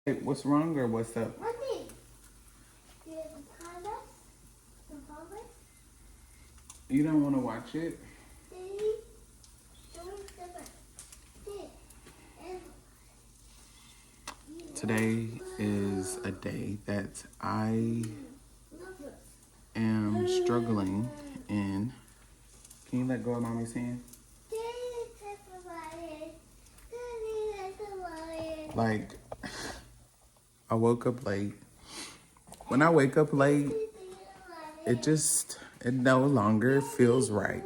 Hey, what's wrong or what's up? Nothing. Do you have a panda? Some panda? You don't want to watch it? Daddy, don't step it. Daddy, and Today is a day that I look it. am struggling in. Can you let go of mommy's hand? Daddy, step about it. Daddy, step about it. Like, I woke up late. When I wake up late, it no longer feels right.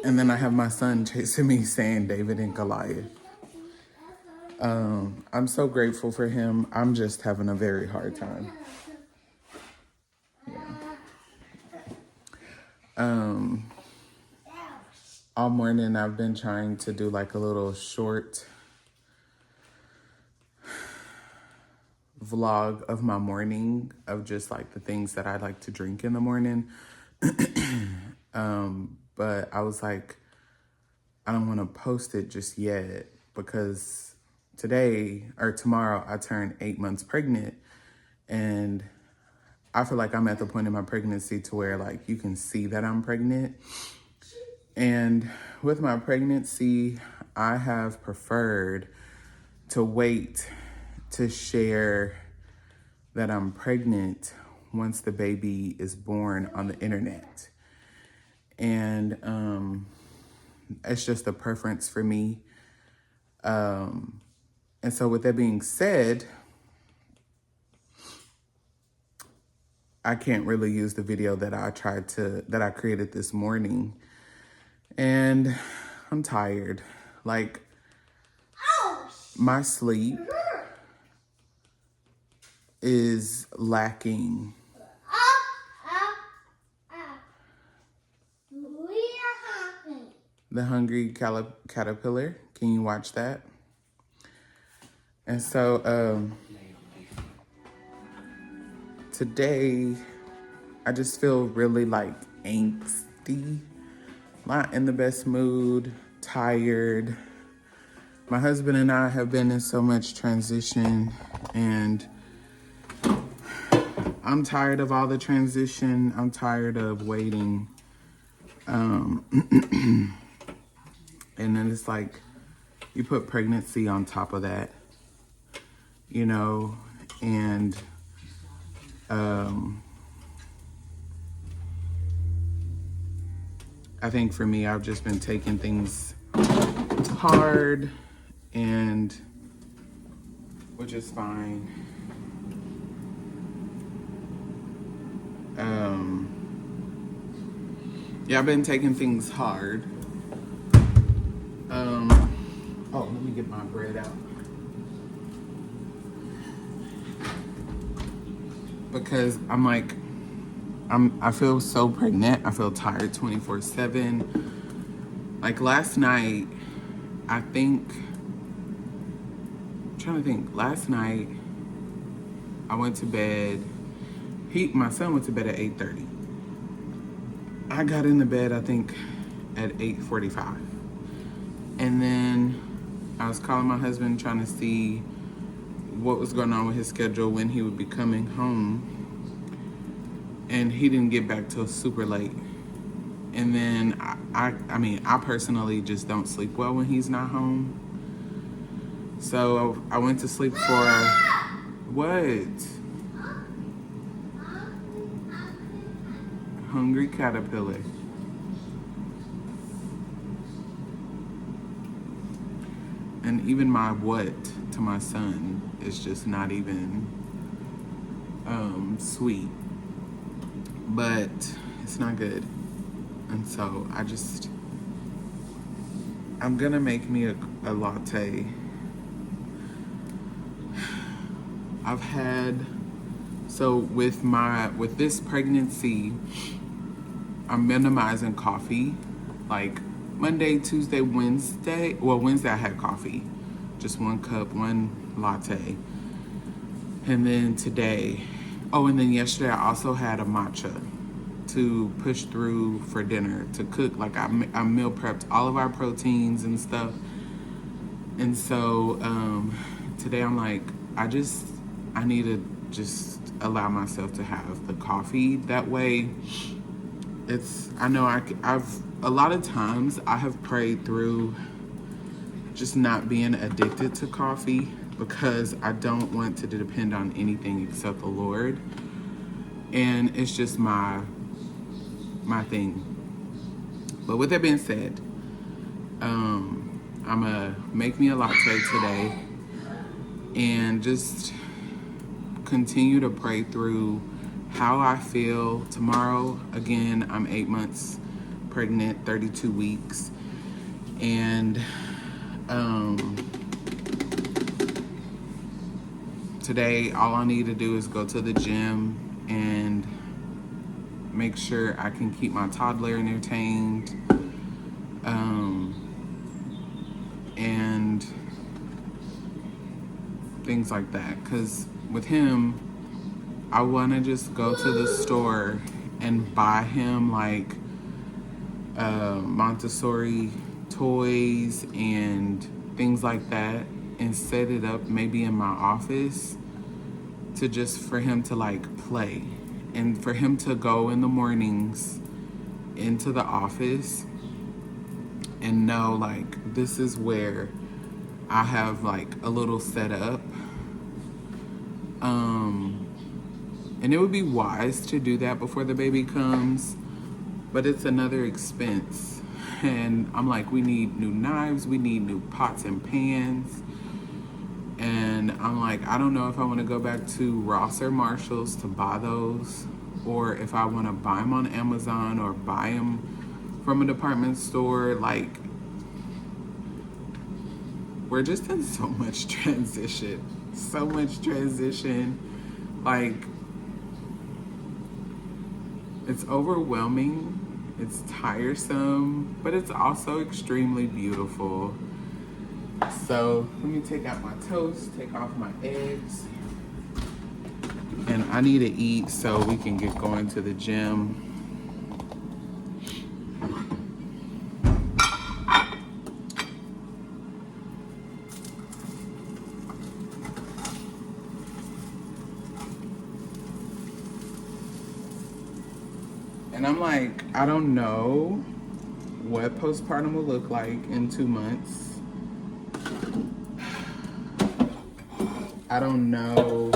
And then I have my son chasing me saying David and Goliath. I'm so grateful for him. I'm just having a very hard time. All morning I've been trying to do like a little short vlog of my morning of just like the things that I like to drink in the morning. But I was like, I don't want to post it just yet because today or tomorrow I turn 8 months pregnant, and I feel like I'm at the point in my pregnancy to where like you can see that I'm pregnant. And with my pregnancy, I have preferred to wait to share that I'm pregnant once the baby is born on the internet. And it's just a preference for me. And so with that being said, I can't really use the video that I created this morning. And I'm tired. Like, my sleep is lacking. We are happy. The Hungry Caterpillar. Can you watch that? And so today, I just feel really like angsty, not in the best mood, tired. My husband and I have been in so much transition, and I'm tired of all the transition. I'm tired of waiting. And then it's like you put pregnancy on top of that, you know, and I think for me, I've just been taking things hard, and which is fine. Yeah, I've been taking things hard. Oh, let me get my bread out. Because I'm like, I feel so pregnant. I feel tired 24/7. Like last night, I'm trying to think. Last night, I went to bed. My son went to bed at 8:30. I got into bed, I think, at 8:45. And then I was calling my husband trying to see what was going on with his schedule, when he would be coming home. And he didn't get back till super late. And then I mean, I personally just don't sleep well when he's not home. So I went to sleep for what? Hungry Caterpillar. And even my what to my son is just not even sweet. But it's not good. And so I'm gonna make me a latte. With this pregnancy, I'm minimizing coffee. Like Monday, Tuesday, Wednesday. Well, Wednesday I had coffee. Just 1 cup, 1 latte. And then today, and then yesterday I also had a matcha to push through for dinner, to cook. Like I meal prepped all of our proteins and stuff. And so today I'm like, I need to just allow myself to have the coffee. That way, I know I've, a lot of times I have prayed through just not being addicted to coffee because I don't want to depend on anything except the Lord. And it's just my thing. But with that being said, I'm gonna make me a latte today and just continue to pray through how I feel. Tomorrow, again, I'm 8 months pregnant, 32 weeks. And today, all I need to do is go to the gym and make sure I can keep my toddler entertained. And things like that. Because with him, I want to just go to the store and buy him like Montessori toys and things like that and set it up maybe in my office to just for him to like play and for him to go in the mornings into the office and know like this is where I have like a little setup. And it would be wise to do that before the baby comes, but it's another expense. And I'm like, we need new knives, we need new pots and pans. And I'm like, I don't know if I want to go back to Ross or Marshall's to buy those, or if I want to buy them on Amazon or buy them from a department store. Like, we're just in so much transition. Like, it's overwhelming, it's tiresome, but it's also extremely beautiful. So let me take out my toast, take off my eggs. And I need to eat so we can get going to the gym. And I'm like, I don't know what postpartum will look like in 2 months. I don't know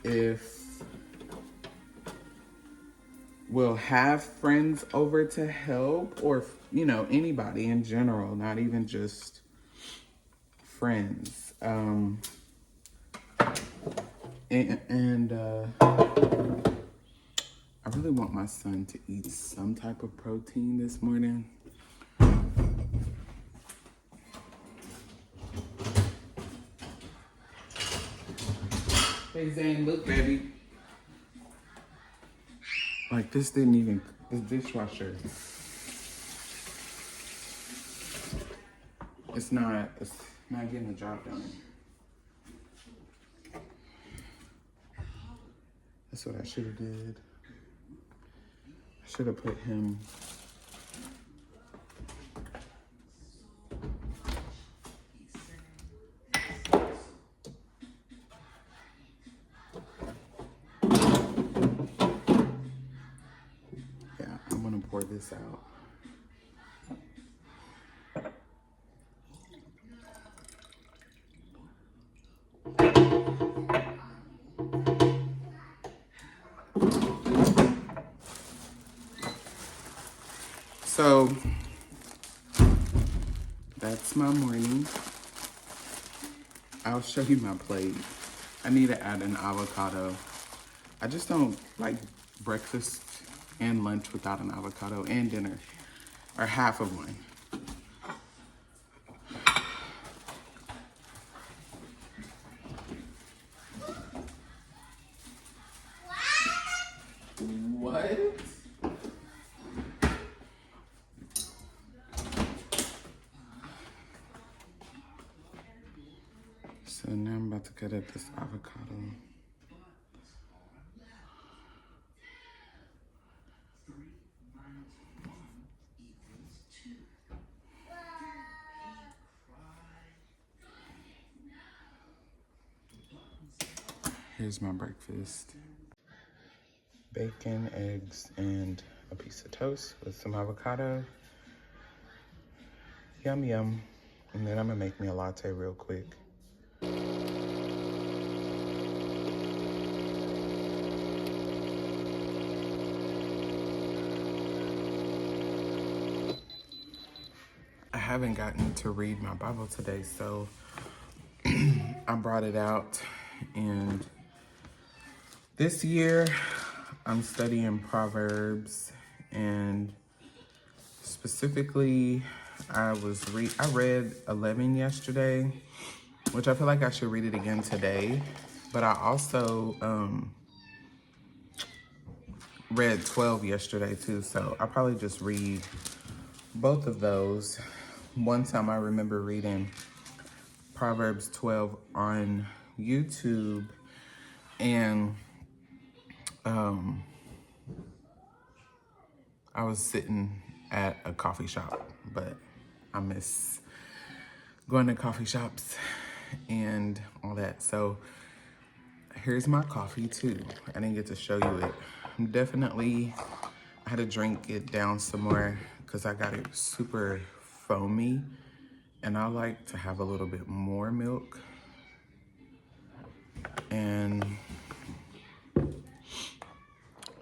if we'll have friends over to help or, you know, anybody in general, not even just friends. I really want my son to eat some type of protein this morning. Hey Zane, look baby. Like this dishwasher. It's not getting the job done. That's what I should have did. I should have put him. Yeah, I'm gonna pour this out. So that's my morning. I'll show you my plate. I need to add an avocado. I just don't like breakfast and lunch without an avocado, and dinner, or half of one. What? So now I'm about to cut up this avocado. Here's my breakfast. Bacon, eggs, and a piece of toast with some avocado. Yum, yum. And then I'm gonna make me a latte real quick. I haven't gotten to read my Bible today, so I brought it out. And this year, I'm studying Proverbs, and specifically, I read 11 yesterday, which I feel like I should read it again today. But I also read 12 yesterday too, so I'll probably just read both of those. One time I remember reading Proverbs 12 on YouTube, and I was sitting at a coffee shop, but I miss going to coffee shops and all that. So here's my coffee too. I didn't get to show you it. I had to drink it down some more because I got it super foamy, and I like to have a little bit more milk. And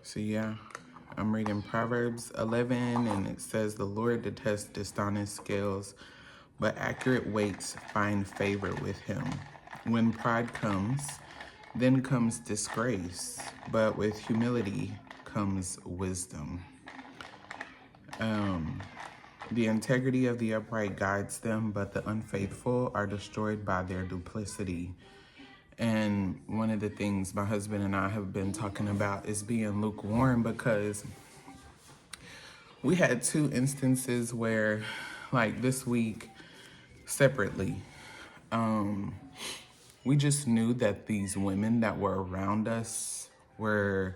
so yeah, I'm reading Proverbs 11, and it says, "The Lord detests dishonest scales, but accurate weights find favor with him. When pride comes, then comes disgrace, but with humility comes wisdom. The integrity of the upright guides them, but the unfaithful are destroyed by their duplicity." And one of the things my husband and I have been talking about is being lukewarm, because we had two instances where, like this week, separately, we just knew that these women that were around us were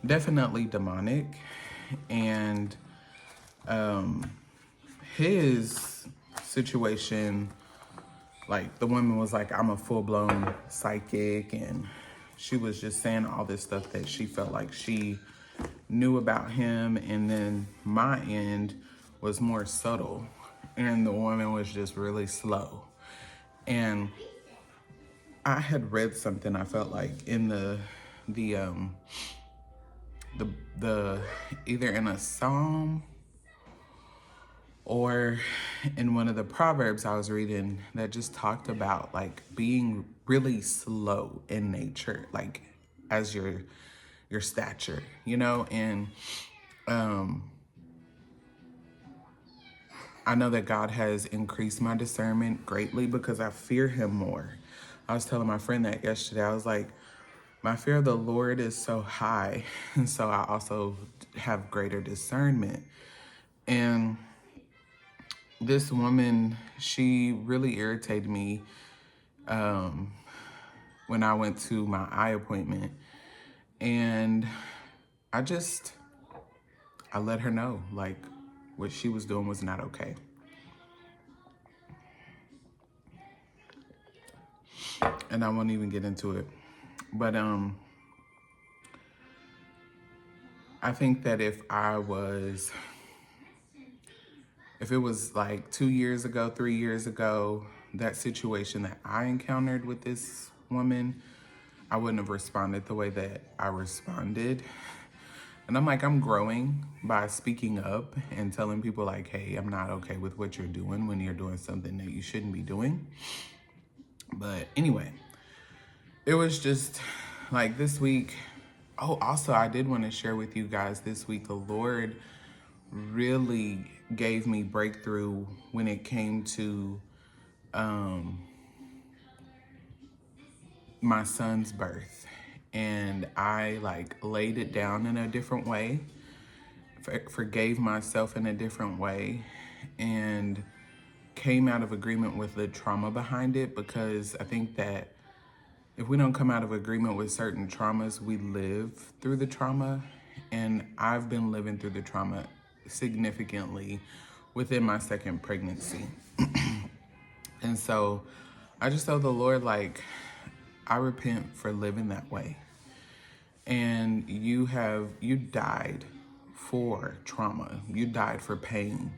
definitely demonic. And his situation, like the woman was like, "I'm a full-blown psychic," and she was just saying all this stuff that she felt like she knew about him. And then my end was more subtle, and the woman was just really slow. And I had read something, I felt like in the either in a psalm or in one of the Proverbs I was reading, that just talked about like being really slow in nature, like as your stature, you know. And I know that God has increased my discernment greatly because I fear him more. I was telling my friend that yesterday. I was like, my fear of the Lord is so high, and so I also have greater discernment. And this woman, she really irritated me when I went to my eye appointment. And I let her know, like, what she was doing was not okay. And I won't even get into it. But I think that if it was like 2 years ago, 3 years ago, that situation that I encountered with this woman, I wouldn't have responded the way that I responded. And I'm growing by speaking up and telling people like, hey, I'm not okay with what you're doing when you're doing something that you shouldn't be doing. But anyway, it was just like this week. Oh, also, I did want to share with you guys this week, the Lord really gave me breakthrough when it came to my son's birth. And I like laid it down in a different way, forgave myself in a different way, and came out of agreement with the trauma behind it. Because I think that if we don't come out of agreement with certain traumas, we live through the trauma. And I've been living through the trauma significantly within my second pregnancy. And so I just told the Lord, like, I repent for living that way. And you died for trauma. You died for pain.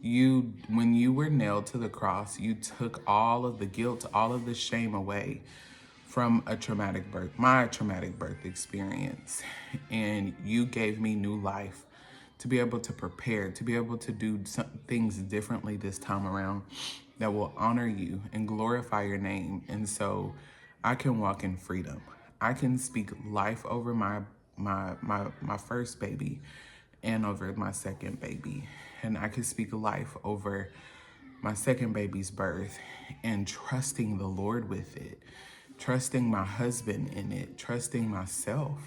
When you were nailed to the cross, you took all of the guilt, all of the shame away from my traumatic birth experience. And you gave me new life to be able to prepare, to be able to do some things differently this time around that will honor you and glorify your name. And so I can walk in freedom. I can speak life over my first baby and over my second baby. And I can speak life over my second baby's birth and trusting the Lord with it, trusting my husband in it, trusting myself.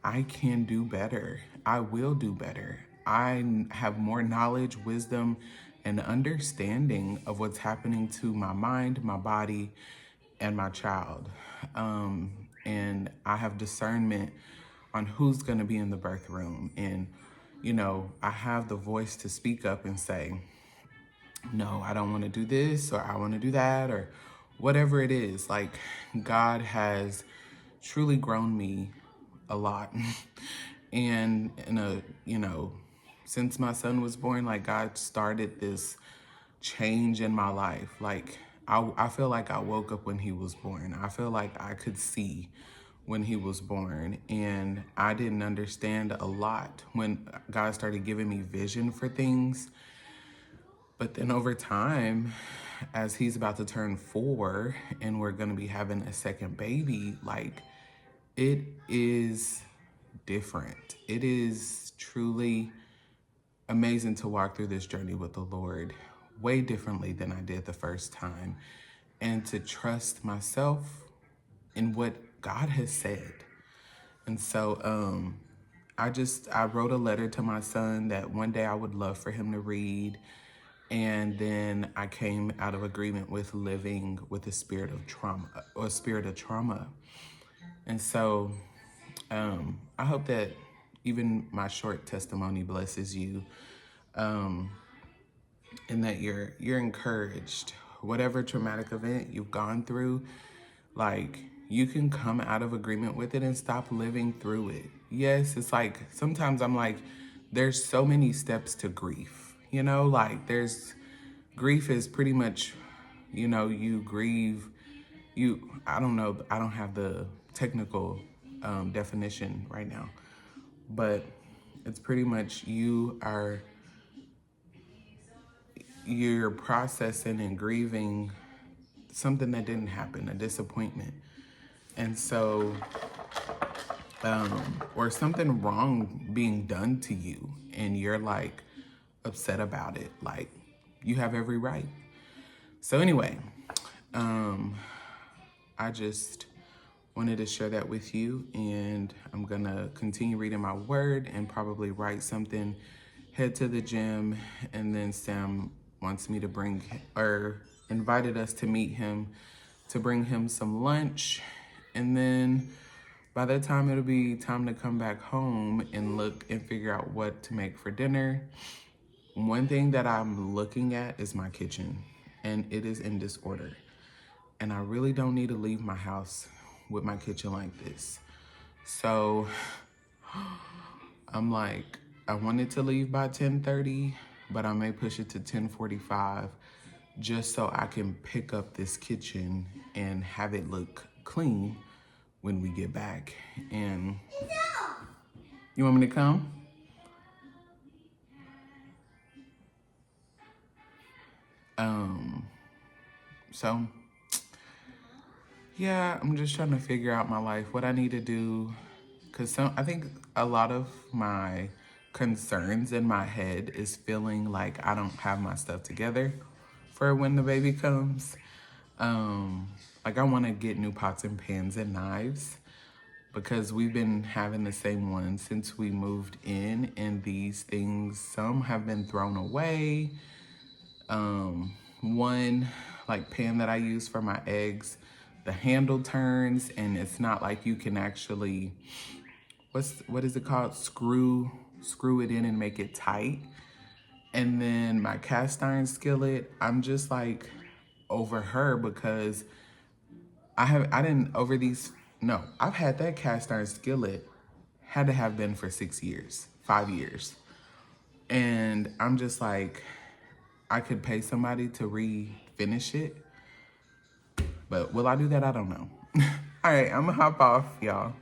I can do better. I will do better. I have more knowledge, wisdom, and understanding of what's happening to my mind, my body, and my child. And I have discernment on who's going to be in the birth room. And, I have the voice to speak up and say, no, I don't want to do this, or I want to do that, or whatever it is. Like, God has truly grown me a lot. And since my son was born, like, God started this change in my life. Like, I feel like I woke up when he was born. I feel like I could see when he was born, and I didn't understand a lot when God started giving me vision for things. But then over time, as he's about to turn 4 and we're going to be having a second baby, like, it is different. It is truly amazing to walk through this journey with the Lord way differently than I did the first time, and to trust myself in what God has said. And so I wrote a letter to my son that one day I would love for him to read. And then I came out of agreement with living with a spirit of trauma. And so I hope that even my short testimony blesses you, and that you're encouraged. Whatever traumatic event you've gone through, like, you can come out of agreement with it and stop living through it. Yes, it's like, sometimes I'm like, there's so many steps to grief, like, grief is pretty much, you grieve, I don't know, I don't have the technical definition right now, but it's pretty much you're processing and grieving something that didn't happen, a disappointment. And so, or something wrong being done to you, and you're like upset about it. Like, you have every right. So anyway, I just wanted to share that with you, and I'm gonna continue reading my word and probably write something, head to the gym, and then Sam wants me to invited us to meet him, to bring him some lunch. And then by that time, it'll be time to come back home and look and figure out what to make for dinner. One thing that I'm looking at is my kitchen, and it is in disorder. And I really don't need to leave my house with my kitchen like this. So I'm like, I wanted to leave by 10:30, but I may push it to 10:45 just so I can pick up this kitchen and have it look clean when we get back. And you want me to come? So yeah, I'm just trying to figure out my life, what I need to do. Because I think a lot of my concerns in my head is feeling like I don't have my stuff together for when the baby comes. Like, I want to get new pots and pans and knives, because we've been having the same ones since we moved in, and these things, some have been thrown away. One, like, pan that I use for my eggs, the handle turns, and it's not like you can actually, what is it called? Screw it in and make it tight. And then my cast iron skillet, I'm just like over her, because I didn't over these. No, I've had that cast iron skillet. Had to have been for 6 years, 5 years, and I'm just like, I could pay somebody to refinish it, but will I do that? I don't know. All right, I'm gonna hop off, y'all.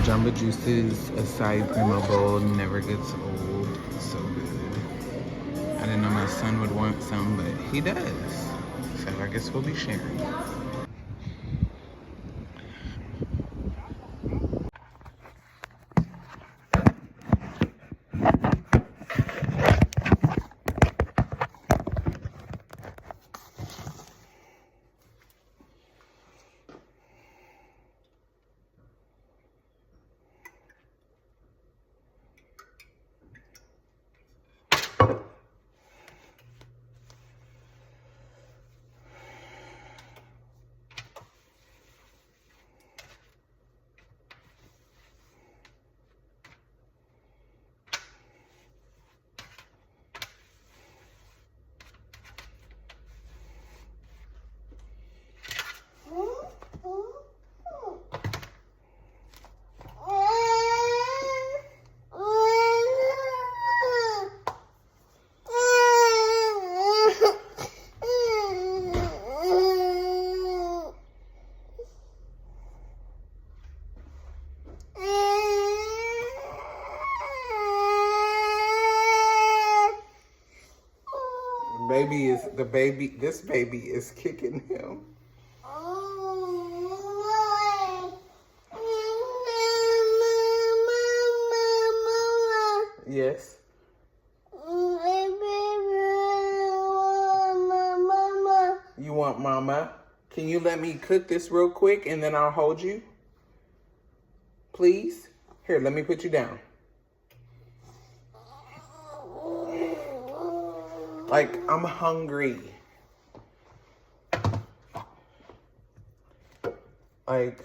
Jamba Juice's acai primo bowl never gets old. So good. I didn't know my son would want some, but he does. So I guess we'll be sharing. This baby is kicking him. Yes. You want mama? Can you let me cook this real quick and then I'll hold you? Please? Here, let me put you down. Like, I'm hungry. Like,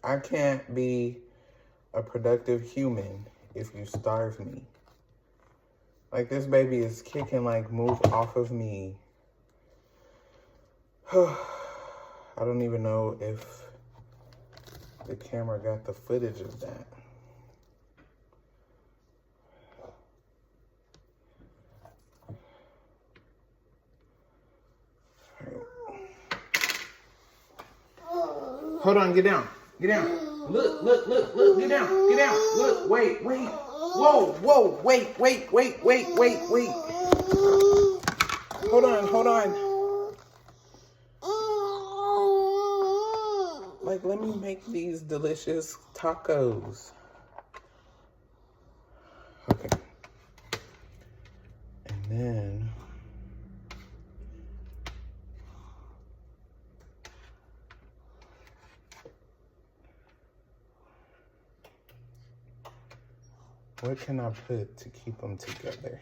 I can't be a productive human if you starve me. Like, this baby is kicking, like, move off of me. I don't even know if the camera got the footage of that. Hold on, get down. Get down. Look, get down. Get down. Look, wait. Whoa, wait. Hold on. Like, let me make these delicious tacos. Okay. And then what can I put to keep them together?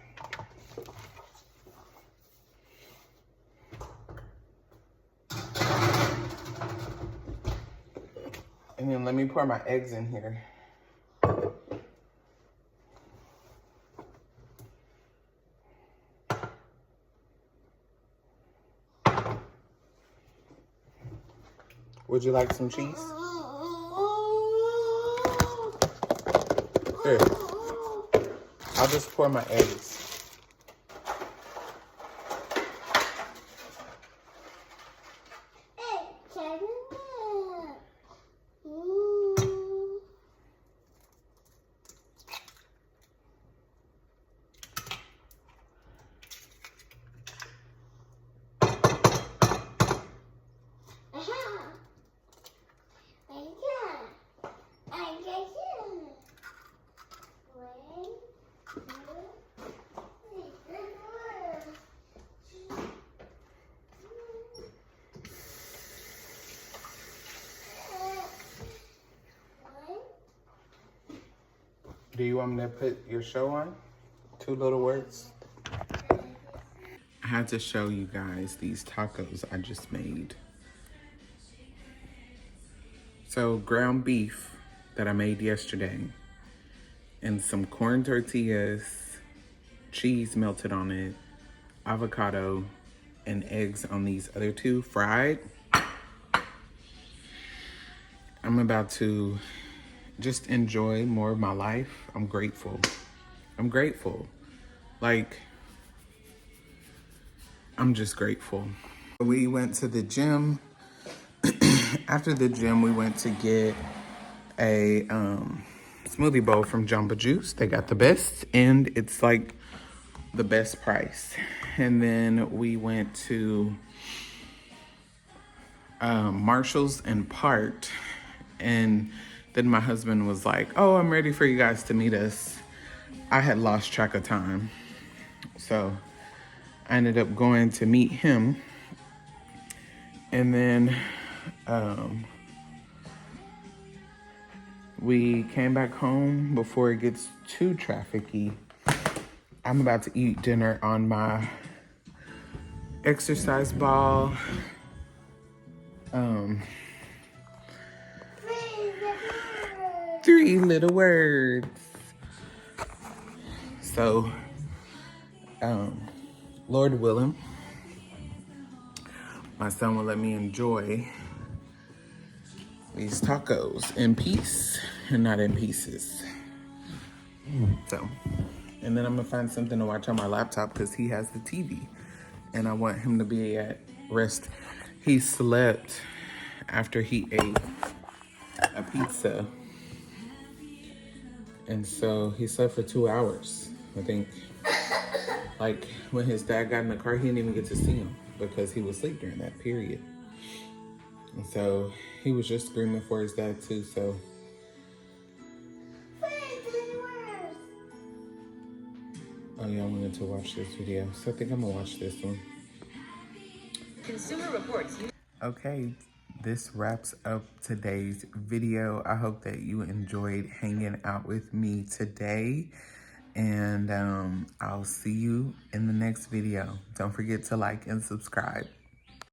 And then let me pour my eggs in here. Would you like some cheese? Here. I'll just pour my eggs. Do you want me to put your show on? 2 little words. I had to show you guys these tacos I just made. So ground beef that I made yesterday and some corn tortillas, cheese melted on it, avocado, and eggs on these other 2 fried. I'm about to just enjoy more of my life. I'm grateful. I'm grateful. Like, I'm just grateful. We went to the gym. After the gym, we went to get a smoothie bowl from Jamba Juice. They got the best, and it's like the best price. And then we went to Marshall's and parked. And then my husband was like, oh, I'm ready for you guys to meet us. I had lost track of time. So I ended up going to meet him. And then we came back home before it gets too trafficky. I'm about to eat dinner on my exercise ball. Three little words. So, Lord willing, my son will let me enjoy these tacos in peace and not in pieces. So, and then I'm gonna find something to watch on my laptop because he has the TV and I want him to be at rest. He slept after he ate a pizza. And so he slept for 2 hours, I think. Like when his dad got in the car, he didn't even get to see him because he was asleep during that period. And so he was just screaming for his dad too, so. Oh yeah, I wanted to watch this video, so I think I'm gonna watch this one. Consumer Reports. Okay, this wraps up today's video. I hope that you enjoyed hanging out with me today. And I'll see you in the next video. Don't forget to like and subscribe.